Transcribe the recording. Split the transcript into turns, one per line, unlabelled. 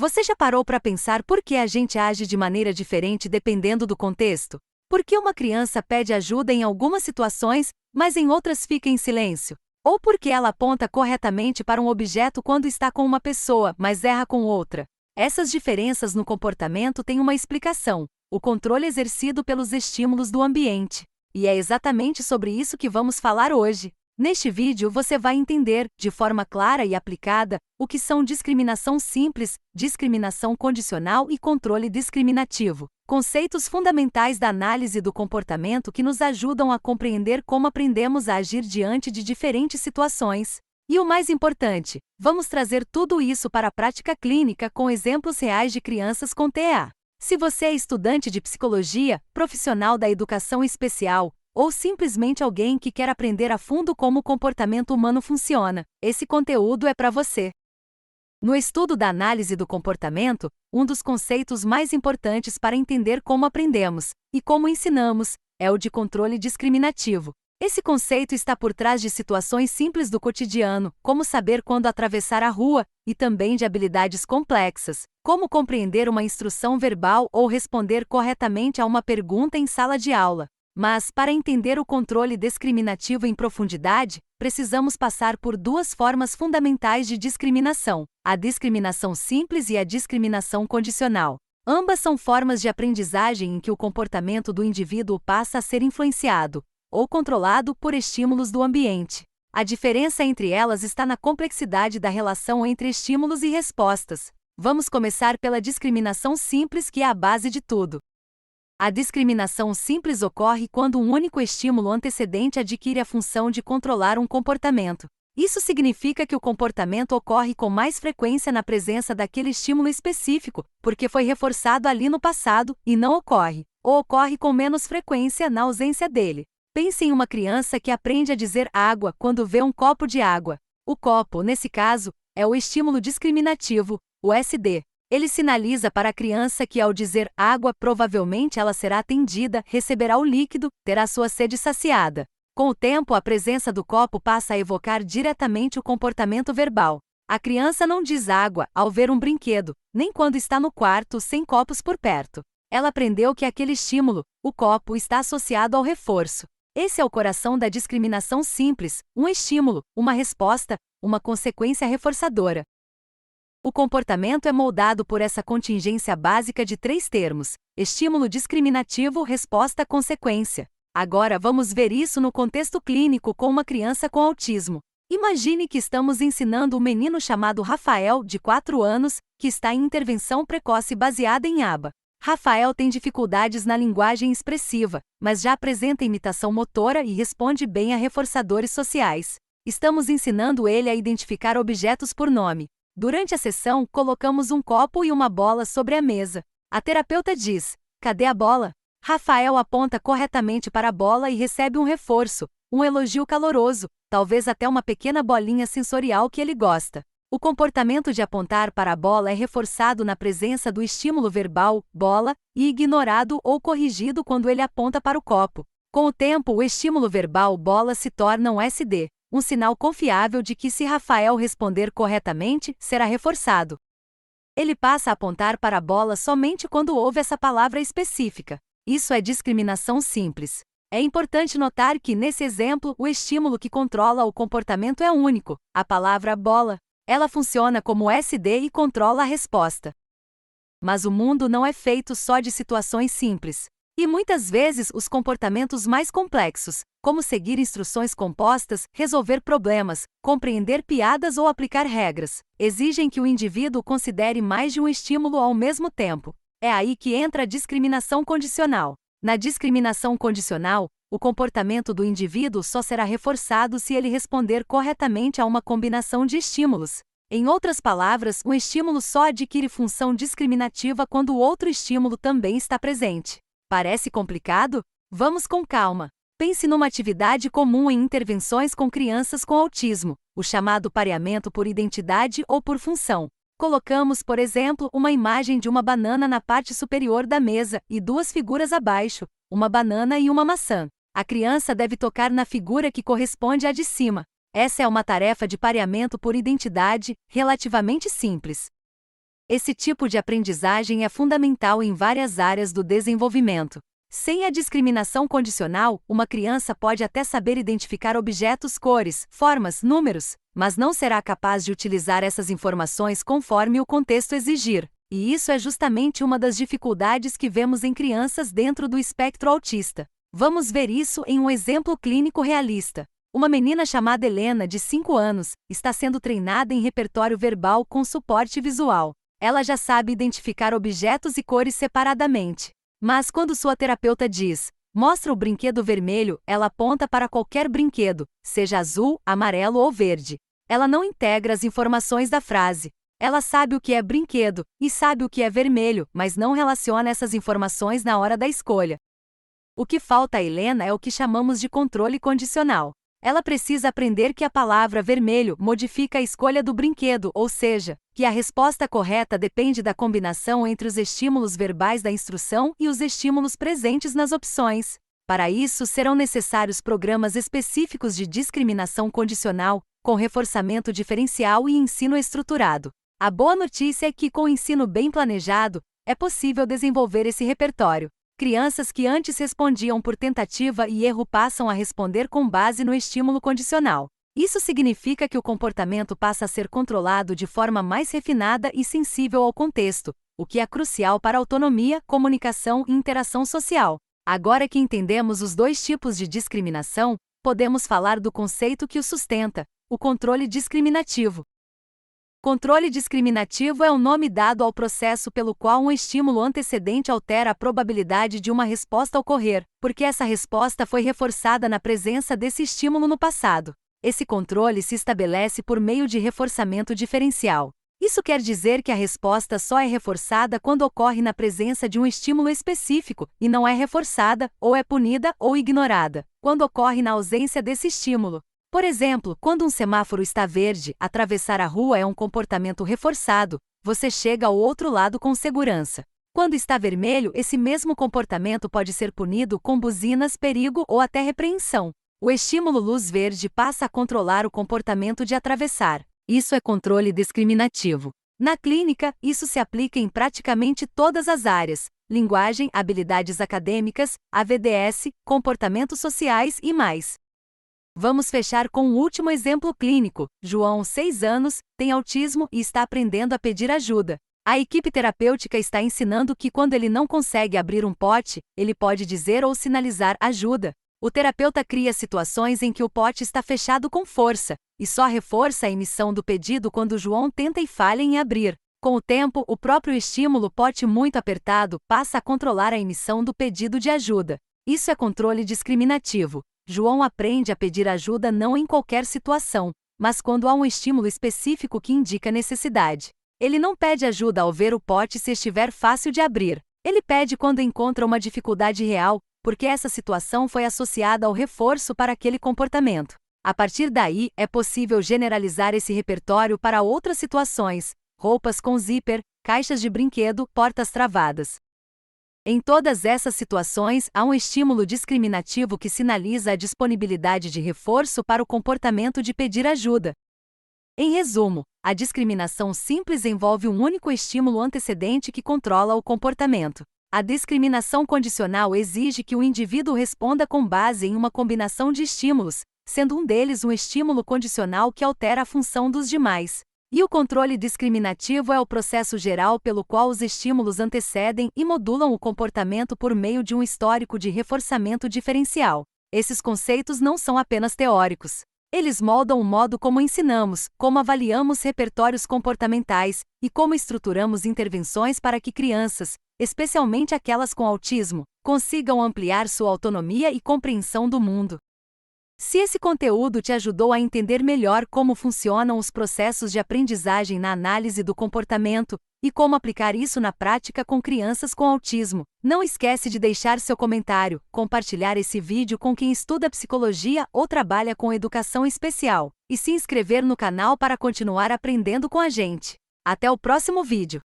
Você já parou para pensar por que a gente age de maneira diferente dependendo do contexto? Por que uma criança pede ajuda em algumas situações, mas em outras fica em silêncio? Ou por que ela aponta corretamente para um objeto quando está com uma pessoa, mas erra com outra? Essas diferenças no comportamento têm uma explicação: o controle exercido pelos estímulos do ambiente. E é exatamente sobre isso que vamos falar hoje. Neste vídeo você vai entender, de forma clara e aplicada, o que são discriminação simples, discriminação condicional e controle discriminativo. Conceitos fundamentais da análise do comportamento que nos ajudam a compreender como aprendemos a agir diante de diferentes situações. E o mais importante, vamos trazer tudo isso para a prática clínica com exemplos reais de crianças com TEA. Se você é estudante de psicologia, profissional da educação especial, ou simplesmente alguém que quer aprender a fundo como o comportamento humano funciona, esse conteúdo é para você. No estudo da análise do comportamento, um dos conceitos mais importantes para entender como aprendemos e como ensinamos é o de controle discriminativo. Esse conceito está por trás de situações simples do cotidiano, como saber quando atravessar a rua, e também de habilidades complexas, como compreender uma instrução verbal ou responder corretamente a uma pergunta em sala de aula. Mas, para entender o controle discriminativo em profundidade, precisamos passar por duas formas fundamentais de discriminação: a discriminação simples e a discriminação condicional. Ambas são formas de aprendizagem em que o comportamento do indivíduo passa a ser influenciado ou controlado por estímulos do ambiente. A diferença entre elas está na complexidade da relação entre estímulos e respostas. Vamos começar pela discriminação simples, que é a base de tudo. A discriminação simples ocorre quando um único estímulo antecedente adquire a função de controlar um comportamento. Isso significa que o comportamento ocorre com mais frequência na presença daquele estímulo específico, porque foi reforçado ali no passado, e não ocorre, ou ocorre com menos frequência na ausência dele. Pense em uma criança que aprende a dizer água quando vê um copo de água. O copo, nesse caso, é o estímulo discriminativo, o SD. Ele sinaliza para a criança que, ao dizer água, provavelmente ela será atendida, receberá o líquido, terá sua sede saciada. Com o tempo, a presença do copo passa a evocar diretamente o comportamento verbal. A criança não diz água ao ver um brinquedo, nem quando está no quarto sem copos por perto. Ela aprendeu que aquele estímulo, o copo, está associado ao reforço. Esse é o coração da discriminação simples: um estímulo, uma resposta, uma consequência reforçadora. O comportamento é moldado por essa contingência básica de três termos: estímulo discriminativo, resposta, consequência. Agora vamos ver isso no contexto clínico com uma criança com autismo. Imagine que estamos ensinando um menino chamado Rafael, de 4 anos, que está em intervenção precoce baseada em ABA. Rafael tem dificuldades na linguagem expressiva, mas já apresenta imitação motora e responde bem a reforçadores sociais. Estamos ensinando ele a identificar objetos por nome. Durante a sessão, colocamos um copo e uma bola sobre a mesa. A terapeuta diz: "Cadê a bola?" Rafael aponta corretamente para a bola e recebe um reforço, um elogio caloroso, talvez até uma pequena bolinha sensorial que ele gosta. O comportamento de apontar para a bola é reforçado na presença do estímulo verbal, bola, e ignorado ou corrigido quando ele aponta para o copo. Com o tempo, o estímulo verbal, bola, se torna um SD. Um sinal confiável de que, se Rafael responder corretamente, será reforçado. Ele passa a apontar para a bola somente quando ouve essa palavra específica. Isso é discriminação simples. É importante notar que, nesse exemplo, o estímulo que controla o comportamento é único: a palavra bola. Ela funciona como SD e controla a resposta. Mas o mundo não é feito só de situações simples. E muitas vezes os comportamentos mais complexos, como seguir instruções compostas, resolver problemas, compreender piadas ou aplicar regras, exigem que o indivíduo considere mais de um estímulo ao mesmo tempo. É aí que entra a discriminação condicional. Na discriminação condicional, o comportamento do indivíduo só será reforçado se ele responder corretamente a uma combinação de estímulos. Em outras palavras, um estímulo só adquire função discriminativa quando o outro estímulo também está presente. Parece complicado? Vamos com calma. Pense numa atividade comum em intervenções com crianças com autismo, o chamado pareamento por identidade ou por função. Colocamos, por exemplo, uma imagem de uma banana na parte superior da mesa e duas figuras abaixo, uma banana e uma maçã. A criança deve tocar na figura que corresponde à de cima. Essa é uma tarefa de pareamento por identidade, relativamente simples. Esse tipo de aprendizagem é fundamental em várias áreas do desenvolvimento. Sem a discriminação condicional, uma criança pode até saber identificar objetos, cores, formas, números, mas não será capaz de utilizar essas informações conforme o contexto exigir. E isso é justamente uma das dificuldades que vemos em crianças dentro do espectro autista. Vamos ver isso em um exemplo clínico realista. Uma menina chamada Helena, de 5 anos, está sendo treinada em repertório verbal com suporte visual. Ela já sabe identificar objetos e cores separadamente. Mas quando sua terapeuta diz, mostra o brinquedo vermelho, ela aponta para qualquer brinquedo, seja azul, amarelo ou verde. Ela não integra as informações da frase. Ela sabe o que é brinquedo, e sabe o que é vermelho, mas não relaciona essas informações na hora da escolha. O que falta a Helena é o que chamamos de controle condicional. Ela precisa aprender que a palavra vermelho modifica a escolha do brinquedo, ou seja, que a resposta correta depende da combinação entre os estímulos verbais da instrução e os estímulos presentes nas opções. Para isso, serão necessários programas específicos de discriminação condicional, com reforçamento diferencial e ensino estruturado. A boa notícia é que, com o ensino bem planejado, é possível desenvolver esse repertório. Crianças que antes respondiam por tentativa e erro passam a responder com base no estímulo condicional. Isso significa que o comportamento passa a ser controlado de forma mais refinada e sensível ao contexto, o que é crucial para a autonomia, comunicação e interação social. Agora que entendemos os dois tipos de discriminação, podemos falar do conceito que o sustenta, o controle discriminativo. Controle discriminativo é o nome dado ao processo pelo qual um estímulo antecedente altera a probabilidade de uma resposta ocorrer, porque essa resposta foi reforçada na presença desse estímulo no passado. Esse controle se estabelece por meio de reforçamento diferencial. Isso quer dizer que a resposta só é reforçada quando ocorre na presença de um estímulo específico, e não é reforçada, ou é punida, ou ignorada, quando ocorre na ausência desse estímulo. Por exemplo, quando um semáforo está verde, atravessar a rua é um comportamento reforçado, você chega ao outro lado com segurança. Quando está vermelho, esse mesmo comportamento pode ser punido com buzinas, perigo ou até repreensão. O estímulo luz verde passa a controlar o comportamento de atravessar. Isso é controle discriminativo. Na clínica, isso se aplica em praticamente todas as áreas: linguagem, habilidades acadêmicas, AVDS, comportamentos sociais e mais. Vamos fechar com um último exemplo clínico. João, 6 anos, tem autismo e está aprendendo a pedir ajuda. A equipe terapêutica está ensinando que quando ele não consegue abrir um pote, ele pode dizer ou sinalizar ajuda. O terapeuta cria situações em que o pote está fechado com força, e só reforça a emissão do pedido quando João tenta e falha em abrir. Com o tempo, o próprio estímulo pote muito apertado passa a controlar a emissão do pedido de ajuda. Isso é controle discriminativo. João aprende a pedir ajuda não em qualquer situação, mas quando há um estímulo específico que indica necessidade. Ele não pede ajuda ao ver o pote se estiver fácil de abrir. Ele pede quando encontra uma dificuldade real, porque essa situação foi associada ao reforço para aquele comportamento. A partir daí, é possível generalizar esse repertório para outras situações: roupas com zíper, caixas de brinquedo, portas travadas. Em todas essas situações, há um estímulo discriminativo que sinaliza a disponibilidade de reforço para o comportamento de pedir ajuda. Em resumo, a discriminação simples envolve um único estímulo antecedente que controla o comportamento. A discriminação condicional exige que o indivíduo responda com base em uma combinação de estímulos, sendo um deles um estímulo condicional que altera a função dos demais. E o controle discriminativo é o processo geral pelo qual os estímulos antecedem e modulam o comportamento por meio de um histórico de reforçamento diferencial. Esses conceitos não são apenas teóricos. Eles moldam o modo como ensinamos, como avaliamos repertórios comportamentais e como estruturamos intervenções para que crianças, especialmente aquelas com autismo, consigam ampliar sua autonomia e compreensão do mundo. Se esse conteúdo te ajudou a entender melhor como funcionam os processos de aprendizagem na análise do comportamento e como aplicar isso na prática com crianças com autismo, não esquece de deixar seu comentário, compartilhar esse vídeo com quem estuda psicologia ou trabalha com educação especial, e se inscrever no canal para continuar aprendendo com a gente. Até o próximo vídeo!